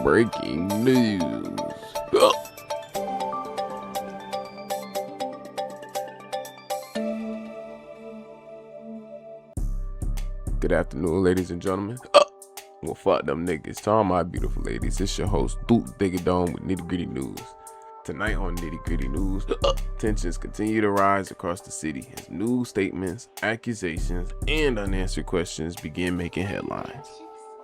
Breaking news. Uh. Good afternoon, ladies and gentlemen. Well, fuck them niggas. To all my beautiful ladies, it's your host, Duke Digadome with Nitty Gritty News. Tonight on Nitty Gritty News, tensions continue to rise across the city as new statements, accusations, and unanswered questions begin making headlines.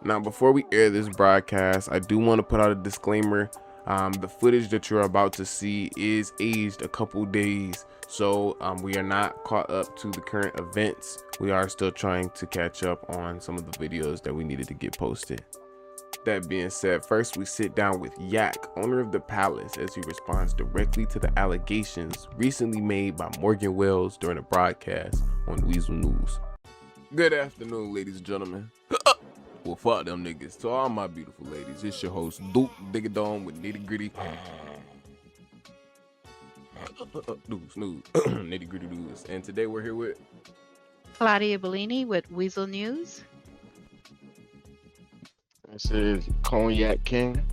Now, before we air this broadcast, I do want to put out a disclaimer. The footage that you're about to see is aged a couple days, so we are not caught up to the current events. We are still trying to catch up on some of the videos that we needed to get posted. That being said, first we sit down with Yak, owner of the Palace, as he responds directly to the allegations recently made by Morgan Wells during a broadcast on Weasel News. Good afternoon, ladies and gentlemen. Well, fuck them niggas. To all my beautiful ladies, it's your host, Duke Digadome with Nitty Gritty News. Nitty Gritty News. And today we're here with Claudia Bellini with Weasel News. This is Cognac King.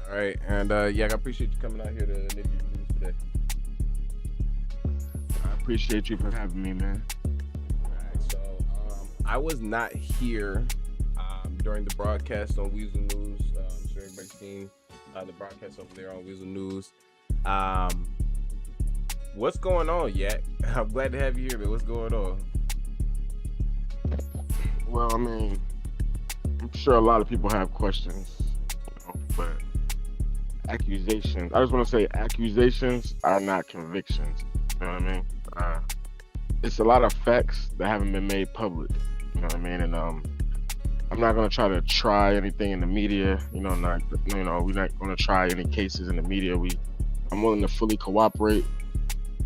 All right, and Yak, I appreciate you coming out here to Nitty Gritty News today. I appreciate you for having me, man. I was not here during the broadcast on Weasel News. I'm sure everybody's seen the broadcast over there on Weasel News. What's going on, Yak? I'm glad to have you here, but what's going on? Well, I mean, I'm sure a lot of people have questions, but accusations, I just want to say accusations are not convictions. You know what I mean? It's a lot of facts that haven't been made public. You know what I mean? And I'm not gonna try to try anything in the media. We're not gonna try any cases in the media. I'm willing to fully cooperate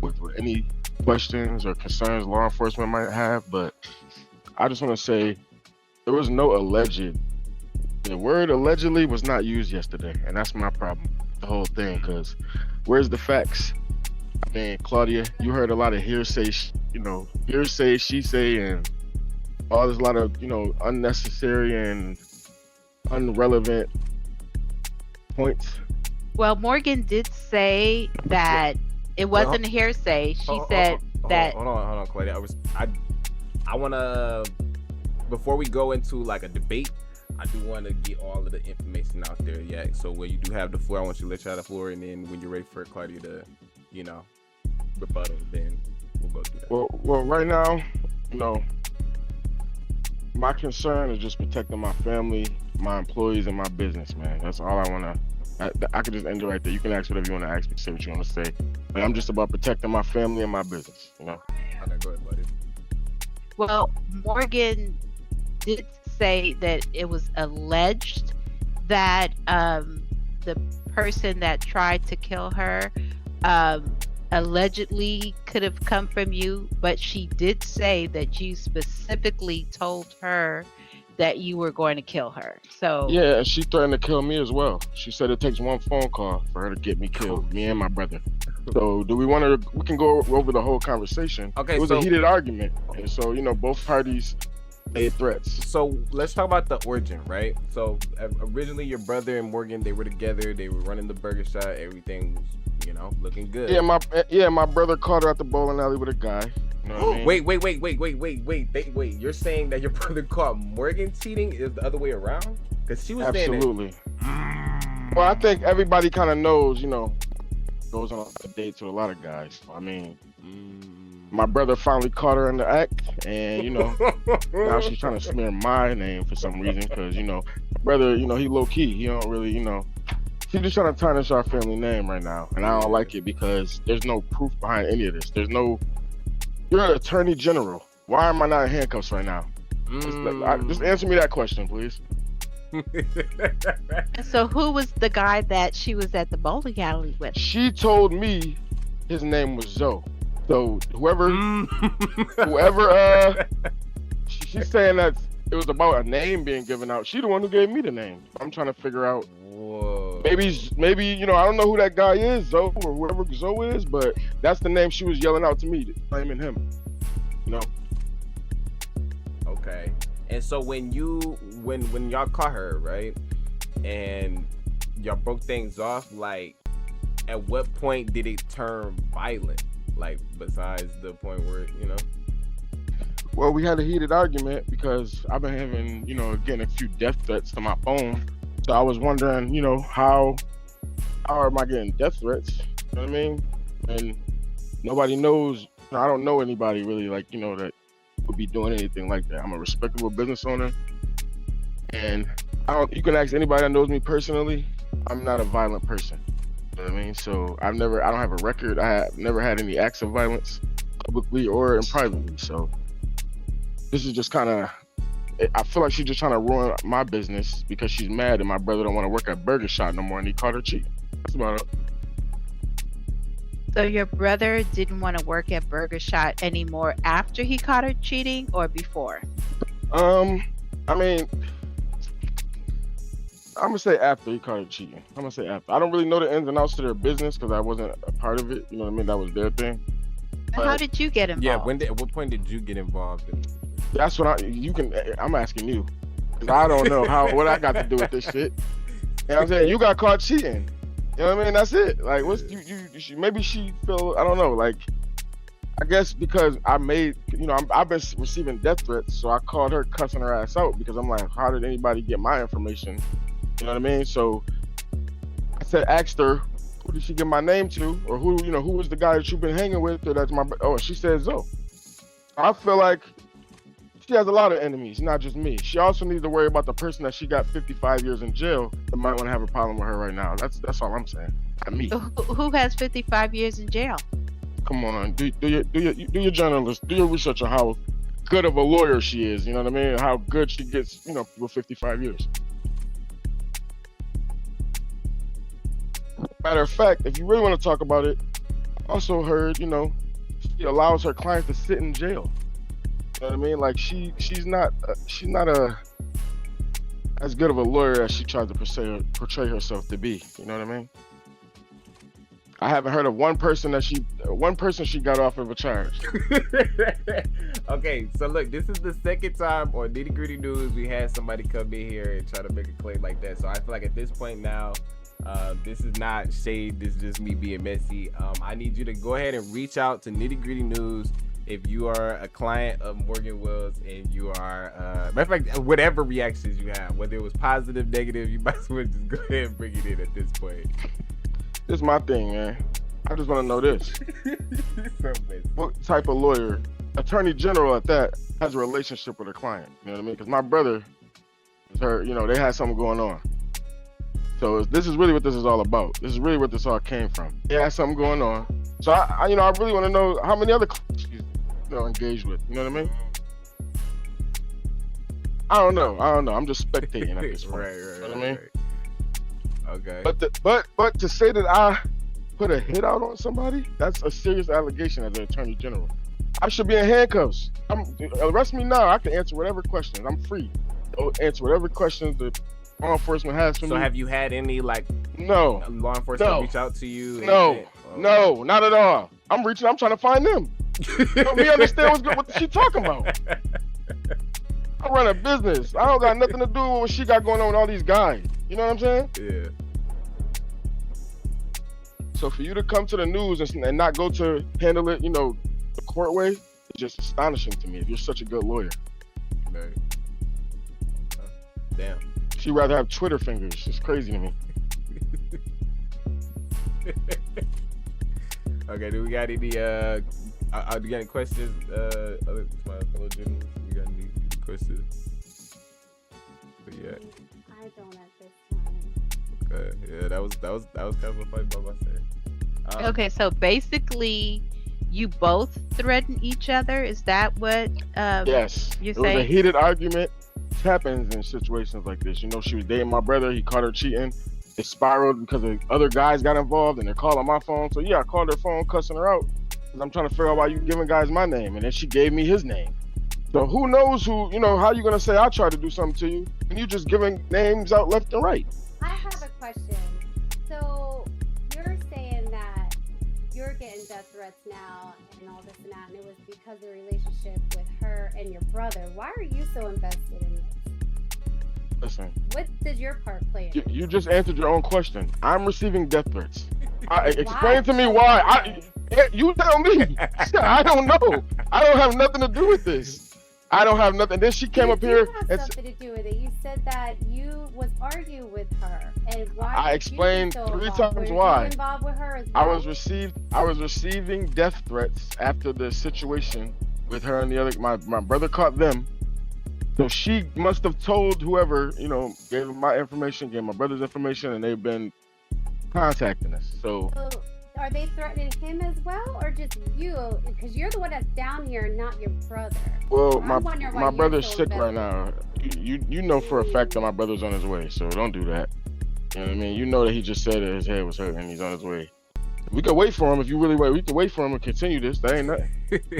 with any questions or concerns law enforcement might have. But I just want to say there was no alleged. The word allegedly was not used yesterday, and that's my problem. The whole thing, because where's the facts? I mean, Claudia, you heard a lot of hearsay, hearsay, she say, and all there's a lot of, unnecessary and irrelevant points. Well, Morgan did say that it wasn't hearsay. She said that. Hold on, Claudia. I want to, before we go into like a debate, I do want to get all of the information out there, Yak. So when you do have the floor, I want you to let you have the floor, and then when you're ready for Claudia to, rebuttal, then we'll go through that. Well, right now, my concern is just protecting my family, my employees, and my business, man. That's all I want to. I could just end it right there. You can ask whatever you want to ask me, say what you want to say. But I'm just about protecting my family and my business, Okay, go ahead, buddy. Well, Morgan did say that it was alleged that the person that tried to kill her allegedly could have come from you, but she did say that you specifically told her that you were going to kill her. So yeah, she threatened to kill me as well. She said it takes one phone call for her to get me killed, me and my brother. So do we want to? We can go over the whole conversation. Okay, it was a heated argument, and so both parties made threats. So let's talk about the origin, right? So originally, your brother and Morgan, they were together. They were running the burger shop. Everything was, looking good. Yeah, my brother caught her at the bowling alley with a guy. You know what I mean? Wait. You're saying that your brother caught Morgan cheating is the other way around? Because she was absolutely. Well, I think everybody kind of knows, goes on a date to a lot of guys. I mean, my brother finally caught her in the act, and now she's trying to smear my name for some reason, because brother, he low key, he don't really, she's just trying to tarnish our family name right now, and I don't like it because there's no proof behind any of this. You're an attorney general. Why am I not in handcuffs right now? Just answer me that question, please. So who was the guy that she was at the bowling alley with? She told me his name was Zoe. So whoever, she's saying that it was about a name being given out. She the one who gave me the name. I'm trying to figure out. Whoa. Maybe I don't know who that guy is, Zoe or whoever Zoe is, but that's the name she was yelling out to me, claiming him. Okay. And so when y'all caught her, right, and y'all broke things off, like, at what point did it turn violent? Like, besides the point where, Well, we had a heated argument because I've been having, getting a few death threats to my phone. So I was wondering, how am I getting death threats? You know what I mean? And nobody knows. I don't know anybody really, like, that would be doing anything like that. I'm a respectable business owner, and you can ask anybody that knows me personally. I'm not a violent person. You know what I mean? So I don't have a record. I have never had any acts of violence publicly or in privately. So this is just kind of, I feel like she's just trying to ruin my business because she's mad that my brother don't want to work at Burger Shot no more and he caught her cheating. That's about it. So your brother didn't want to work at Burger Shot anymore after he caught her cheating or before? I mean, I'm gonna say after he caught her cheating. I'm gonna say after. I don't really know the ins and outs to their business because I wasn't a part of it. You know what I mean? That was their thing. And how did you get involved? Yeah, at what point did you get involved? That's what I'm asking you. 'Cause I don't know what I got to do with this shit. You know what I'm saying? You got caught cheating. You know what I mean? That's it. Like, maybe she feel, I don't know, like, I guess because I've been receiving death threats, so I called her cussing her ass out because I'm like, how did anybody get my information? You know what I mean? So I asked her, who did she give my name to? Or who was the guy that you've been hanging with? Or that's and she said Zoe. I feel like she has a lot of enemies, not just me. She also needs to worry about the person that she got 55 years in jail that might want to have a problem with her right now. That's all I'm saying. Not me. Who has 55 years in jail? Come on, do your journalist, do your research on how good of a lawyer she is. You know what I mean? How good she gets, with 55 years. Matter of fact, if you really want to talk about it, I also heard, she allows her clients to sit in jail. You know what I mean? Like she's not as good of a lawyer as she tries to portray herself to be. You know what I mean? I haven't heard of one person she got off of a charge. Okay, so look, this is the second time on Nitty Gritty News we had somebody come in here and try to make a claim like that. So I feel like at this point now, this is not shade. This is just me being messy. I need you to go ahead and reach out to Nitty Gritty News if you are a client of Morgan Wills and you are, matter of fact, whatever reactions you have, whether it was positive, negative, you might as well just go ahead and bring it in at this point. This is my thing, man. I just want to know this. What type of lawyer, attorney general at that, has a relationship with a client? You know what I mean? Because my brother, they had something going on. So this is really what this is all about. This is really what this all came from. They had something going on. So I really want to know how many other clients she's engaged with. You know what I mean? I don't know. I'm just spectating at this point. Right. You know what I mean? Okay. But to say that I put a hit out on somebody, that's a serious allegation as an attorney general. I should be in handcuffs. Arrest me now. I can answer whatever questions. I'm free. I'll answer whatever questions the law enforcement has for me. So have you had any law enforcement reach out to you? No, not at all. I'm trying to find them. Help me understand what she talking about. I run a business. I don't got nothing to do with what she got going on with all these guys. You know what I'm saying? Yeah. So for you to come to the news and not go to handle it, the court way, it's just astonishing to me if you're such a good lawyer. Right. Damn. She'd rather have Twitter fingers. It's crazy to me. Okay, do we got any questions? My fellow journalists, we got any questions? But yeah. I don't at this time. Okay, yeah, that was kind of a fight by myself. Okay, so basically, you both threaten each other. Is that what? Yes. You're It was a saying? heated argument. It happens in situations like this. She was dating my brother. He caught her cheating. It spiraled because the other guys got involved and they're calling my phone. So yeah, I called her phone, cussing her out. Because I'm trying to figure out why you giving guys my name. And then she gave me his name. So who knows how you gonna say I tried to do something to you and you just giving names out left and right. I have a question. So you're saying that you're getting death threats now and all this and that, and it was because of the relationship with her and your brother. Why are you so invested in this? Listen. What did your part play in it? You just answered your own question. I'm receiving death threats. Explain to me why. You tell me. I don't know. I don't have nothing to do with this. I don't have nothing. Then she came up here and have something to do with it. You said that you was arguing with her, and why? I explained so 3 involved? times Were why. You involved with her as well? I was receiving death threats after the situation with her and the other. My brother caught them. So she must have told whoever, gave my information, gave my brother's information, and they've been contacting us. So are they threatening him as well, or just you? Because you're the one that's down here, not your brother. Well, my brother's sick right now. You know for a fact that my brother's on his way, so don't do that. You know what I mean? You know that he just said that his head was hurting and he's on his way. We can wait for him if you really wait. We can wait for him and continue this. That ain't nothing.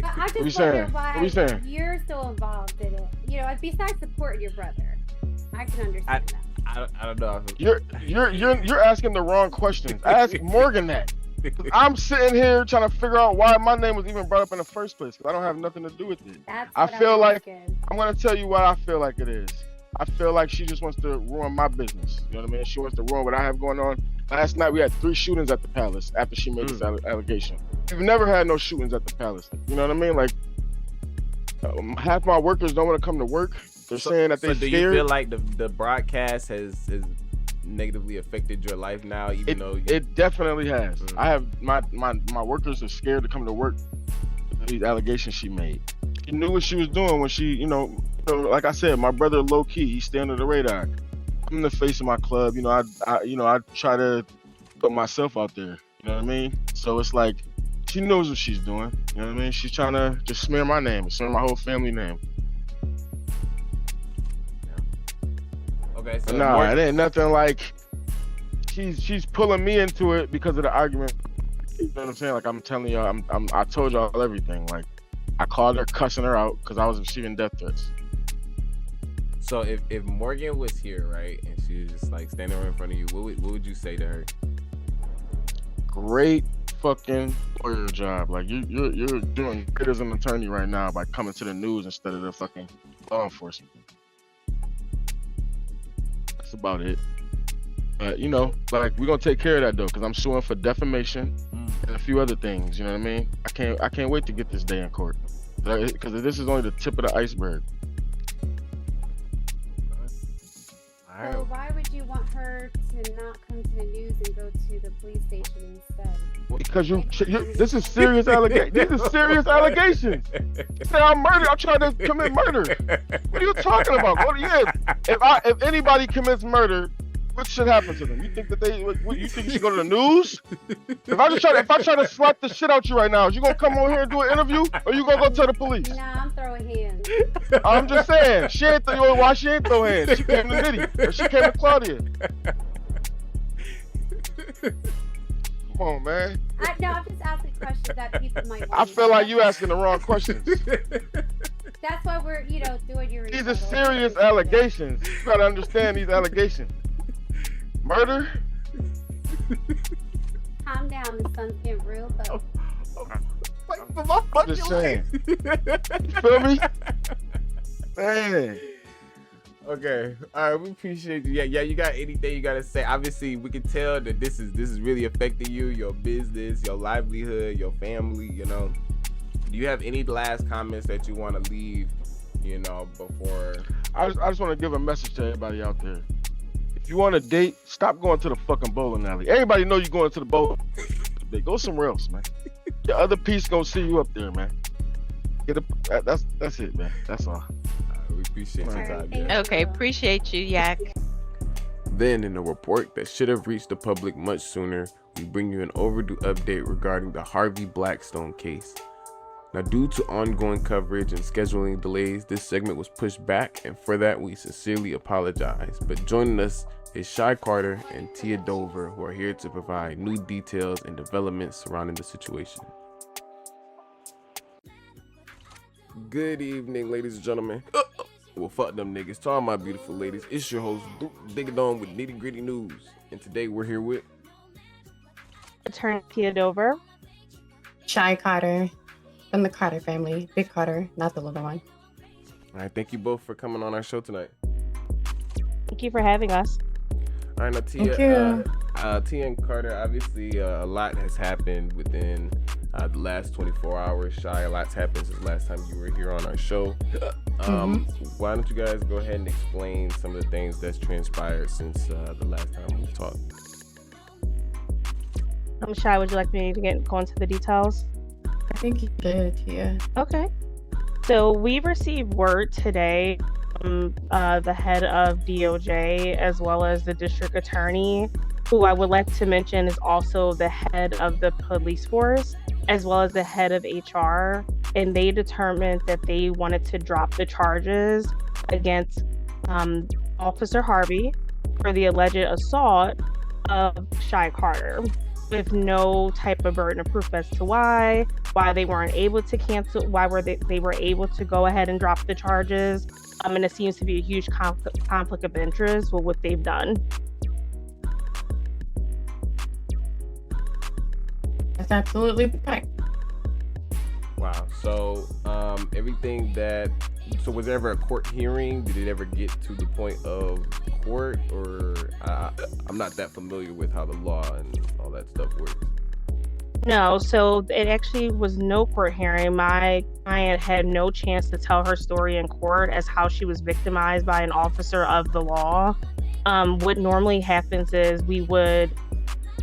I just wonder why you're still involved in it. Besides supporting your brother, I can understand that. I don't know. You're asking the wrong questions. Ask Morgan that. I'm sitting here trying to figure out why my name was even brought up in the first place, because I don't have nothing to do with it. I'm gonna tell you what I feel like it is. I feel like she just wants to ruin my business. You know what I mean? She wants to ruin what I have going on. Last night we had 3 shootings at the Palace after she made this allegation. We've never had no shootings at the Palace. You know what I mean? Like, half my workers don't want to come to work. They're saying that they're scared. Do you feel like the broadcast has negatively affected your life now, even though it definitely has. I have my workers are scared to come to work because of these allegations she made. She knew what she was doing when she, like I said, my brother low key, he stay under the radar. I'm the face of my club. I try to put myself out there. You know what I mean? So it's like she knows what she's doing. You know what I mean? She's trying to just smear my name, smear my whole family name. Okay, so it ain't nothing like she's pulling me into it because of the argument. You know what I'm saying? Like I'm telling y'all, I told y'all everything. Like I called her cussing her out because I was receiving death threats. So if Morgan was here, right, and she was just like standing right in front of you, what would you say to her? Great fucking lawyer job. Like you're doing great as an attorney right now by coming to the news instead of the fucking law enforcement. That's about it. But we're gonna take care of that though, because I'm suing for defamation and a few other things. You know what I mean? I can't wait to get this day in court, because this is only the tip of the iceberg. So why would you want her to not come to the news and go to the police station instead? Because this is serious allegations. These are serious allegations. Say I'm murdered. I'm trying to commit murder. What are you talking about? If anybody commits murder, what should happen to them? You think that you think you should go to the news? If I try to slap the shit out you right now, is you gonna come over here and do an interview, or you gonna go tell the police? Nah, I'm throwing hands. I'm just saying, why she ain't throw hands? She came to Nitty, or she came to Claudia. Come on, man. I'm just asking questions that people might want. I feel like you asking the wrong questions. That's why we're, doing your. These are serious allegations. You gotta understand these allegations. Murder? Calm down, the sun's getting real low. I'm just saying. You feel me? Man. Okay. All right, we appreciate you. Yeah, you got anything you gotta say? Obviously, we can tell that this is really affecting you, your business, your livelihood, your family, Do you have any last comments that you want to leave, before? I just want to give a message to everybody out there. If you want to date, stop going to the fucking bowling alley. Everybody know you going to the bowling. Go somewhere else, man. The other piece gonna see you up there, man. That's it, man. That's all. We appreciate your time. Okay, appreciate you, Yak. Then, in a report that should have reached the public much sooner, we bring you an overdue update regarding the Harvey Blackstone case. Now, due to ongoing coverage and scheduling delays, this segment was pushed back, and for that, we sincerely apologize. But joining us is Shy Carter and Tia Dover, who are here to provide new details and developments surrounding the situation. Good evening, ladies and gentlemen. Well, fuck them niggas. To all my beautiful ladies, it's your host, Dig It On with Nitty Gritty News. And today we're here with Attorney Tia Dover. Shy Carter from the Carter family. Big Carter, not the little one. All right, thank you both for coming on our show tonight. Thank you for having us. All right, now Tia, Tia and Carter, obviously a lot has happened within the last 24 hours. Shy, a lot's happened since last time you were here on our show. Why don't you guys go ahead and explain some of the things that's transpired since the last time we talked? I'm Shy. Would you like me to go into the details? I think you did, yeah. Okay. So we received word today from the head of DOJ as well as the district attorney, who I would like to mention is also the head of the police force, as well as the head of HR. And they determined that they wanted to drop the charges against Officer Harvey for the alleged assault of Shy Carter, with no type of burden of proof as to why they weren't able to cancel, they were able to go ahead and drop the charges. And it seems to be a huge conflict of interest with what they've done. That's absolutely right. Wow. So so was there ever a court hearing? Did it ever get to the point of court, or I'm not that familiar with how the law and all that stuff works. No, so it actually was no court hearing. My client had no chance to tell her story in court as how she was victimized by an officer of the law. What normally happens is we would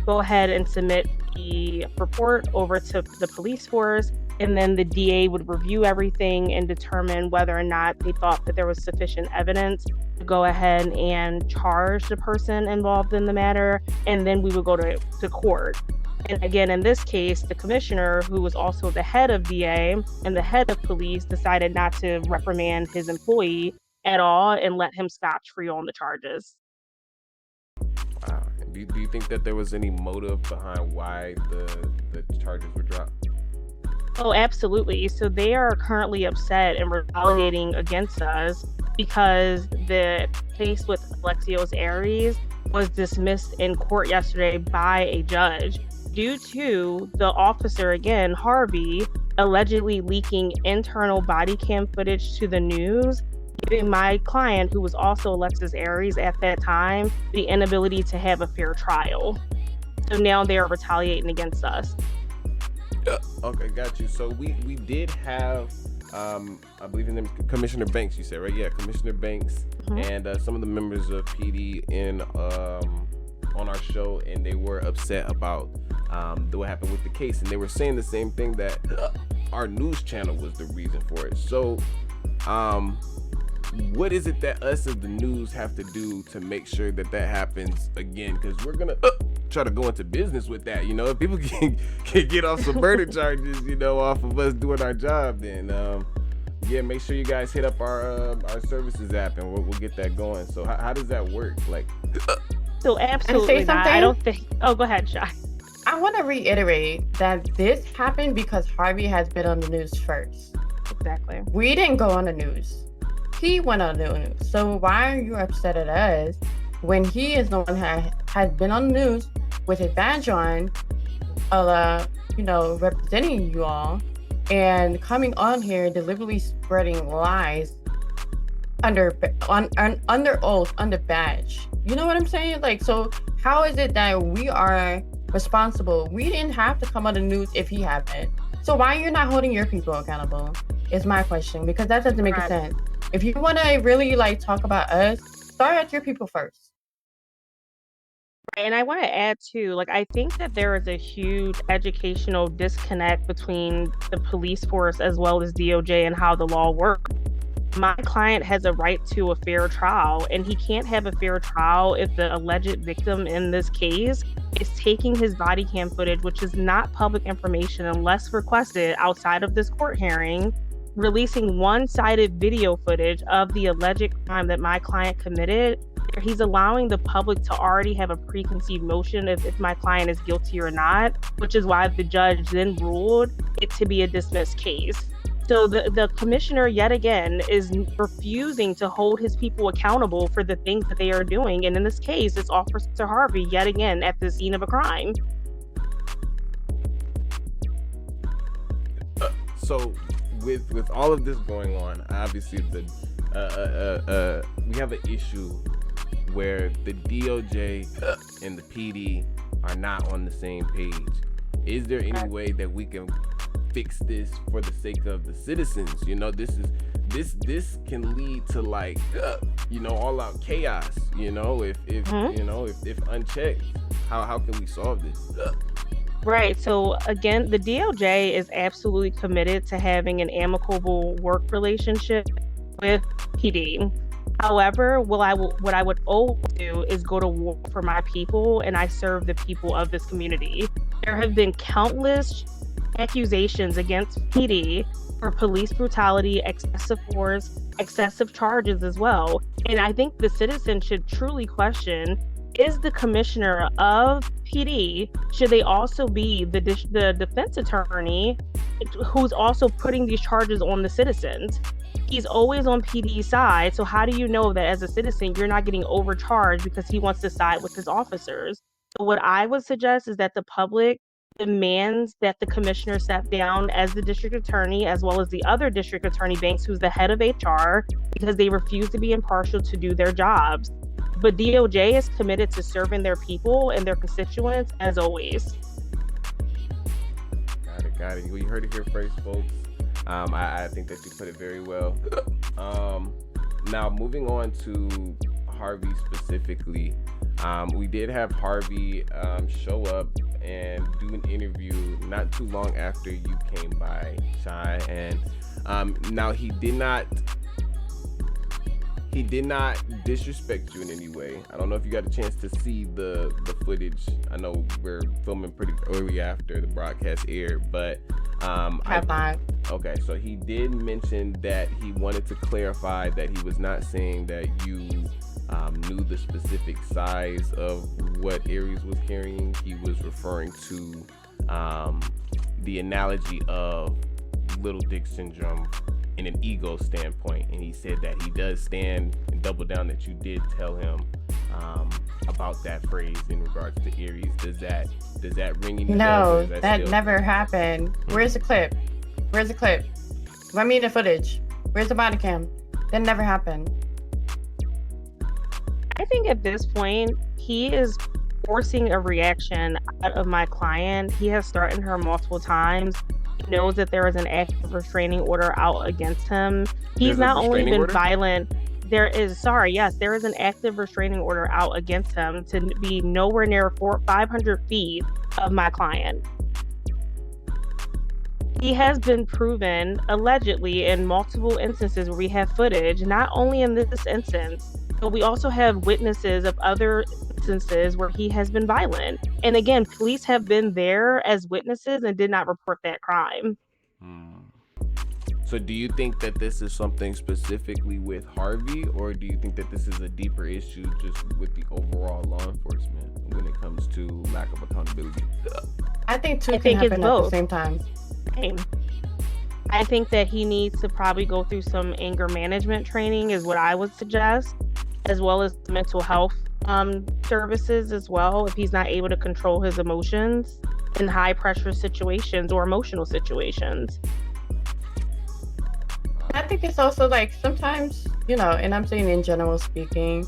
go ahead and submit the report over to the police force, and then the DA would review everything and determine whether or not they thought that there was sufficient evidence to go ahead and charge the person involved in the matter, and then we would go to court. And again, in this case, the commissioner, who was also the head of DA and the head of police, decided not to reprimand his employee at all and let him scotch-free on the charges. Wow. Do you think that there was any motive behind why the charges were dropped? Oh, absolutely. So they are currently upset and retaliating against us because the case with Alexios Aries was dismissed in court yesterday by a judge due to the officer, again, Harvey, allegedly leaking internal body cam footage to the news, giving my client, who was also Alexis Aries at that time, the inability to have a fair trial. So now they are retaliating against us. Okay, got you. So we did have, I believe his name is Commissioner Banks, you said, right? Yeah, Commissioner Banks, and some of the members of PD on our show, and they were upset about what happened with the case, and they were saying the same thing, that our news channel was the reason for it. So what is it that us as the news have to do to make sure that happens again? Because we're gonna try to go into business with that, if people can get off some murder charges, off of us doing our job, then make sure you guys hit up our services app, and we'll get that going. So how does that work? Like, so absolutely not. I don't think. Oh, go ahead, Shy. I want to reiterate that this happened because Harvey has been on the news first. Exactly. We didn't go on the news. He went on the news. So why are you upset at us when he is the one that has been on the news with his badge on, representing you all, and coming on here deliberately spreading lies under oath, under badge? You know what I'm saying? Like, so how is it that we are responsible? We didn't have to come on the news if he happened. So why are you not holding your people accountable? Is my question, because that doesn't make sense. If you want to really talk about us, start at your people first. And I want to add too, I think that there is a huge educational disconnect between the police force as well as DOJ and how the law works. My client has a right to a fair trial, and he can't have a fair trial if the alleged victim in this case is taking his body cam footage, which is not public information unless requested outside of this court hearing, releasing one-sided video footage of the alleged crime that my client committed. He's allowing the public to already have a preconceived notion if my client is guilty or not, which is why the judge then ruled it to be a dismissed case. So the commissioner, yet again, is refusing to hold his people accountable for the things that they are doing. And in this case, it's Officer Harvey, yet again, at the scene of a crime. So with all of this going on, obviously we have an issue where the DOJ and the PD are not on the same page. Is there any way that we can fix this for the sake of the citizens? You know, this can lead to like all out chaos. You know, if unchecked, how can we solve this? Right. So again, the DOJ is absolutely committed to having an amicable work relationship with PD. However, what I would always do is go to war for my people, and I serve the people of this community. There have been countless accusations against PD for police brutality, excessive force, excessive charges as well. And I think the citizens should truly question, is the commissioner of PD, should they also be the defense attorney who's also putting these charges on the citizens? He's always on PD's side. So how do you know that as a citizen, you're not getting overcharged because he wants to side with his officers? So what I would suggest is that the public demands that the commissioner step down as the district attorney, as well as the other district attorney, Banks, who's the head of HR, because they refuse to be impartial to do their jobs. But DOJ is committed to serving their people and their constituents as always. Got it. Well, you heard it here first, folks. I think that you put it very well. Now, moving on to Harvey specifically, we did have Harvey show up and do an interview not too long after you came by, Shai, and now he did not disrespect you in any way. I don't know if you got a chance to see the footage. I know we're filming pretty early after the broadcast aired, but okay, so he did mention that he wanted to clarify that he was not saying that you knew the specific size of what Aries was carrying. He was referring to the analogy of little dick syndrome in an ego standpoint, and he said that he does stand and double down that you did tell him about that phrase in regards to Aries. Does that ring any bells? No, that never happened. Where's the clip? Run me the footage. Where's the body cam? That never happened. I think at this point, he is forcing a reaction out of my client. He has threatened her multiple times. He knows that there is an active restraining order out against him. He's not only been violent. There is an active restraining order out against him to be nowhere near 500 feet of my client. He has been proven, allegedly, in multiple instances where we have footage, not only in this instance, but we also have witnesses of other instances where he has been violent. And again, police have been there as witnesses and did not report that crime. So do you think that this is something specifically with Harvey, or do you think that this is a deeper issue just with the overall law enforcement when it comes to lack of accountability? I think two can happen at the same time. I think that he needs to probably go through some anger management training is what I would suggest, as well as mental health services as well, if he's not able to control his emotions in high pressure situations or emotional situations. I think it's also like sometimes, and I'm saying in general speaking,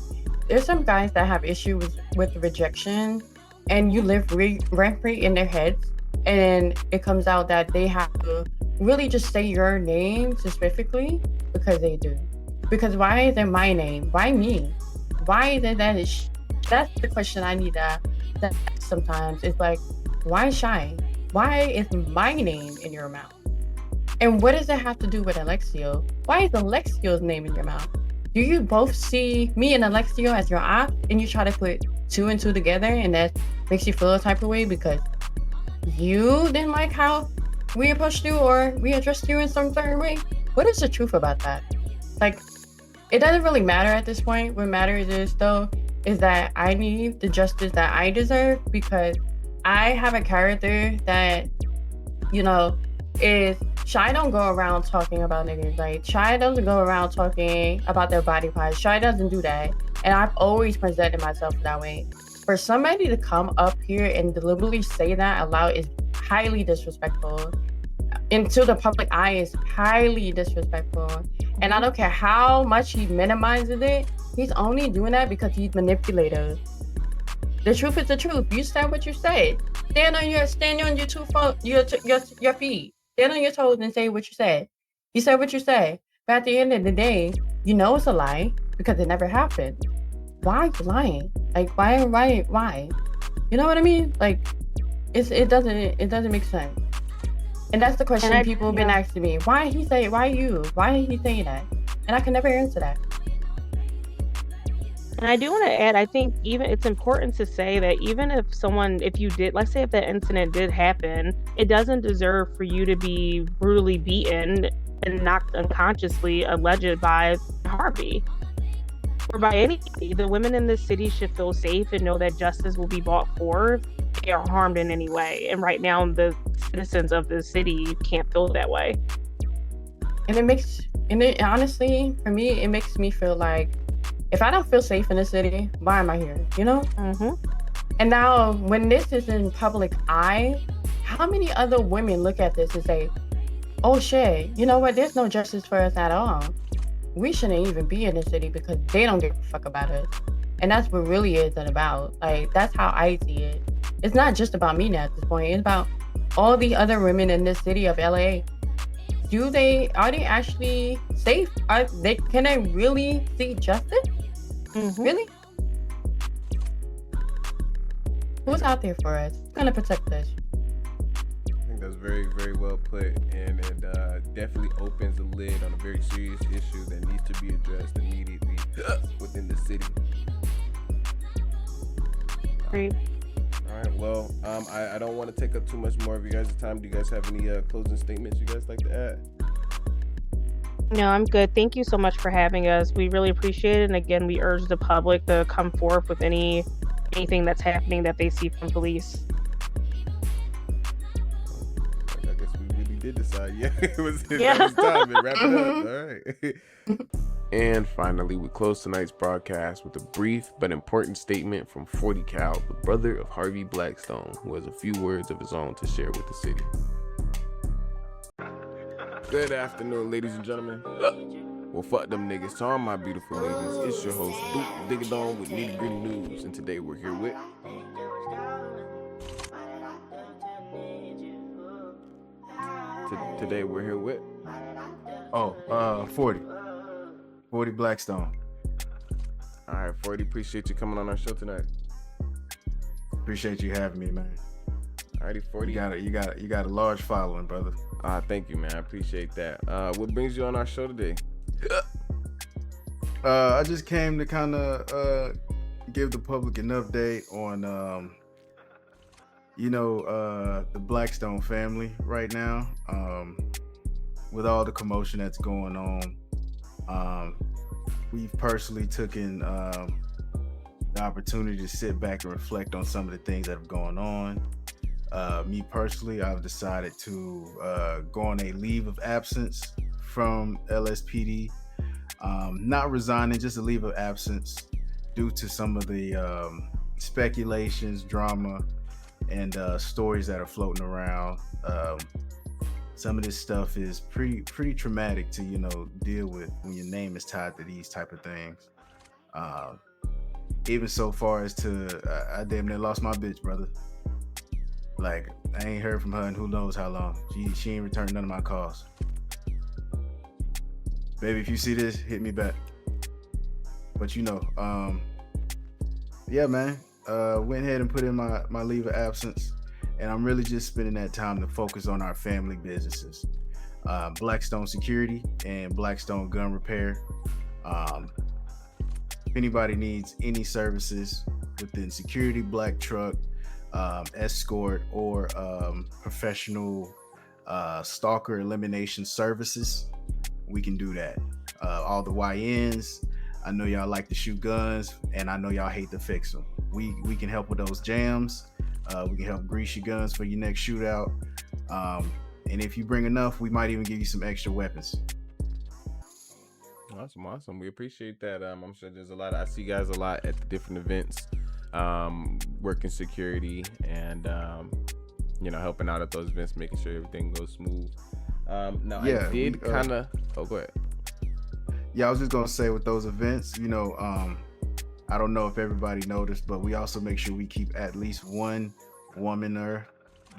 there's some guys that have issues with rejection, and you live rent-free in their heads, and it comes out that they have to really just say your name specifically because they do. Because why is it my name? Why me? Why is it that? That's the question I need to ask sometimes. It's like, why Shai? Why is my name in your mouth? And what does it have to do with Alexio? Why is Alexio's name in your mouth? Do you both see me and Alexio as your op, and you try to put two and two together, and that makes you feel a type of way because you didn't like how we approached you or we addressed you in some certain way? What is the truth about that? Like, it doesn't really matter at this point. What matters is, though, is that I need the justice that I deserve, because I have a character that, is Shai don't go around talking about niggas. Like, Shai doesn't go around talking about their body parts. Shai doesn't do that. And I've always presented myself that way. For somebody to come up here and deliberately say that aloud is highly disrespectful. into the public eye is highly disrespectful. And I don't care how much he minimizes it, he's only doing that because he's manipulative. The truth is the truth. You said what you said. Stand on your your feet. Stand on your toes and say what you said. You said what you said. But at the end of the day, you know it's a lie because it never happened. Why are you lying? Like why? You know what I mean? Like it doesn't make sense. And that's the question people have been asking me. Why he say? Why you? Why is he saying that? And I can never answer that. And I do want to add, I think even it's important to say that even if you did, let's say if that incident did happen, it doesn't deserve for you to be brutally beaten and knocked unconsciously, alleged by Harvey or by anybody. The women in this city should feel safe and know that justice will be brought forth if they are harmed in any way. And right now, the citizens of the city can't feel that way. And honestly, for me, it makes me feel like, if I don't feel safe in the city, why am I here? You know? Mm-hmm. And now, when this is in public eye, how many other women look at this and say, oh shit, you know what? There's no justice for us at all. We shouldn't even be in the city because they don't give a fuck about us. And that's what really is it about. Like, that's how I see it. It's not just about me now at this point. It's about all the other women in this city of LA. Are they actually safe? Can they really see justice? Mm-hmm. Really? Who's out there for us? Who's gonna protect us? I think that's very, very well put, and it definitely opens the lid on a very serious issue that needs to be addressed immediately within the city. Great. All right. Well, I don't want to take up too much more of you guys' time. Do you guys have any closing statements you guys like to add? No, I'm good. Thank you so much for having us. We really appreciate it. And again, we urge the public to come forth with anything that's happening that they see from police. I guess we really did decide. Yeah, it was time to wrap it up. All right. And finally, we close tonight's broadcast with a brief but important statement from 40 Cal, the brother of Harvey Blackstone, who has a few words of his own to share with the city. Good afternoon, ladies and gentlemen. Well, fuck them niggas. To all my beautiful ladies, it's your host, Duke Digadon with Nitty Gritty News, and today we're here with... Today we're here with... 40 Blackstone. All right, 40, appreciate you coming on our show tonight. Appreciate you having me, man. Alrighty, 40. You got a large following, brother. Thank you, man. I appreciate that. What brings you on our show today? I just came to kind of give the public an update on, the Blackstone family right now. With all the commotion that's going on, we've personally taken the opportunity to sit back and reflect on some of the things that have gone on. Me personally, I've decided to go on a leave of absence from LSPD. Not resigning, just a leave of absence due to some of the speculations, drama, and stories that are floating around. Some of this stuff is pretty traumatic to, deal with when your name is tied to these type of things. Even so far as to, I damn near lost my bitch, brother. Like, I ain't heard from her in who knows how long. She ain't returned none of my calls. Baby, if you see this, hit me back. But yeah, man. Went ahead and put in my leave of absence. And I'm really just spending that time to focus on our family businesses. Blackstone Security and Blackstone Gun Repair. If anybody needs any services within security, black truck, escort, or professional stalker elimination services, we can do that. All the YNs, I know y'all like to shoot guns, and I know y'all hate to fix them. We can help with those jams. We can help grease your guns for your next shootout. And if you bring enough, we might even give you some extra weapons. Awesome. We appreciate that. I'm sure there's a lot. I see you guys a lot at the different events, working security and helping out at those events, making sure everything goes smooth. Now Yeah, I did kind of. Oh, go ahead. Yeah, I was just gonna say with those events, I don't know if everybody noticed, but we also make sure we keep at least one woman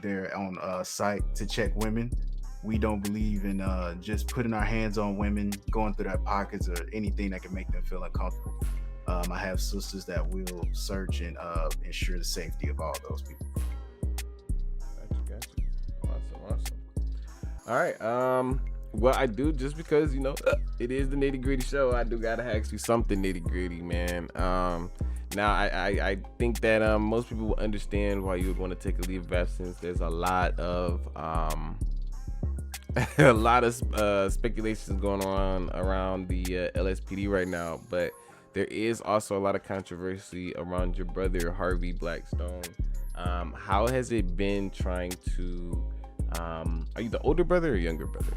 there on site to check women. We don't believe in just putting our hands on women, going through their pockets or anything that can make them feel uncomfortable. I have sisters that will search and ensure the safety of all those people. Gotcha. Awesome. All right. Well, I do, just because it is the nitty gritty show. I do gotta ask you something nitty gritty, man. Now I think that most people will understand why you would want to take a leave of absence. There's a lot of a lot of speculations going on around the LSPD right now, but there is also a lot of controversy around your brother Harvey Blackstone. How has it been trying to? Are you the older brother or younger brother?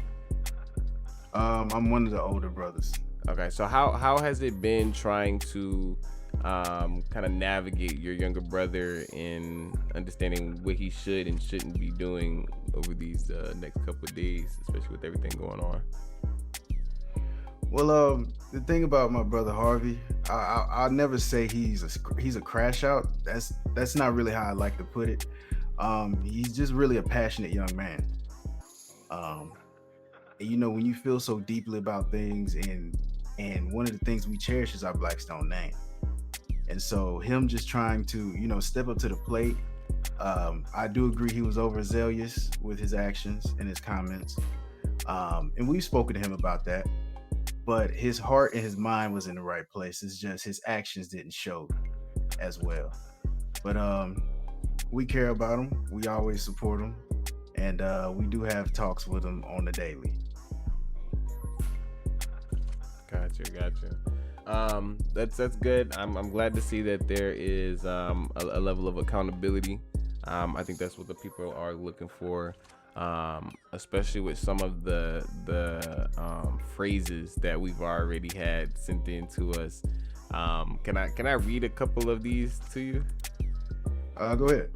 I'm one of the older brothers. Okay, so how has it been trying to kind of navigate your younger brother in understanding what he should and shouldn't be doing over these next couple of days, especially with everything going on? Well, the thing about my brother Harvey, I'll never say he's a crash out. That's not really how I like to put it. He's just really a passionate young man. When you feel so deeply about things, and one of the things we cherish is our Blackstone name, and so him just trying to step up to the plate. I do agree he was overzealous with his actions and his comments, and we've spoken to him about that. But his heart and his mind was in the right place. It's just his actions didn't show as well. But we care about him. We always support him, and we do have talks with him on the daily. Gotcha. That's good. I'm glad to see that there is a level of accountability. I think that's what the people are looking for, especially with some of the phrases that we've already had sent in to us. Can I read a couple of these to you? Go ahead.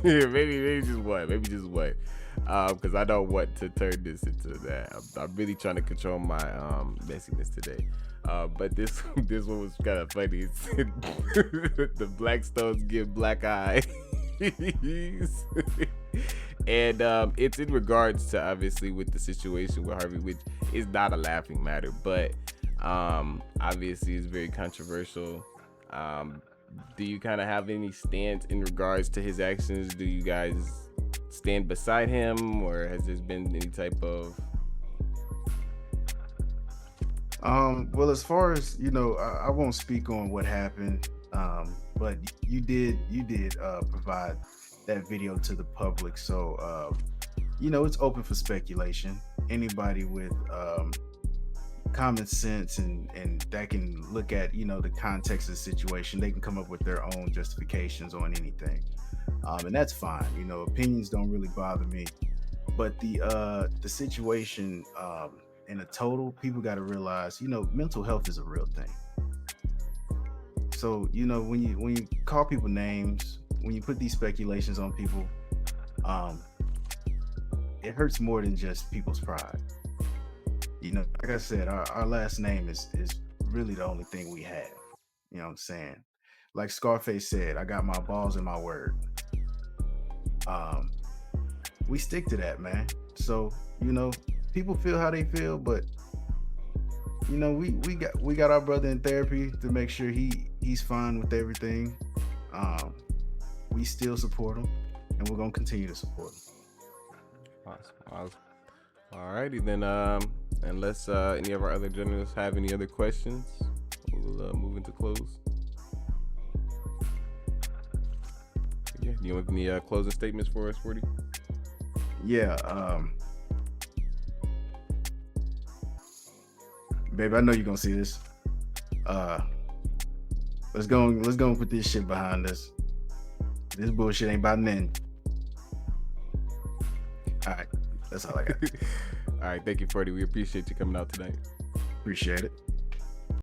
Maybe just one. Because I don't want to turn this into that. I'm really trying to control my messiness today. But this one was kind of funny. It said, the Blackstones give black eye. And it's in regards to, obviously, with the situation with Harvey, which is not a laughing matter, but obviously is very controversial. Do you kind of have any stance in regards to his actions? Do you guys stand beside him, or has there been any type of? Well, as far as I won't speak on what happened, but you did provide that video to the public, so it's open for speculation. Anybody with common sense and that can look at the context of the situation, they can come up with their own justifications on anything, and that's fine. Opinions don't really bother me, but the situation in a total, people got to realize mental health is a real thing. So when you call people names, when you put these speculations on people, it hurts more than just people's pride. Like I said, our last name is really the only thing we have. You know what I'm saying? Like Scarface said, I got my balls in my word. We stick to that, man. So, people feel how they feel, but we got our brother in therapy to make sure he's fine with everything. We still support him, and we're gonna continue to support him. Awesome. Alrighty then. Unless any of our other journalists have any other questions, we'll move into close. Yeah. Do you have any closing statements for us, 40? Yeah. Babe, I know you're gonna see this. Let's go and put this shit behind us. This bullshit ain't about nothing. All right, that's all I got. All right, thank you, 40. We appreciate you coming out tonight. Appreciate it.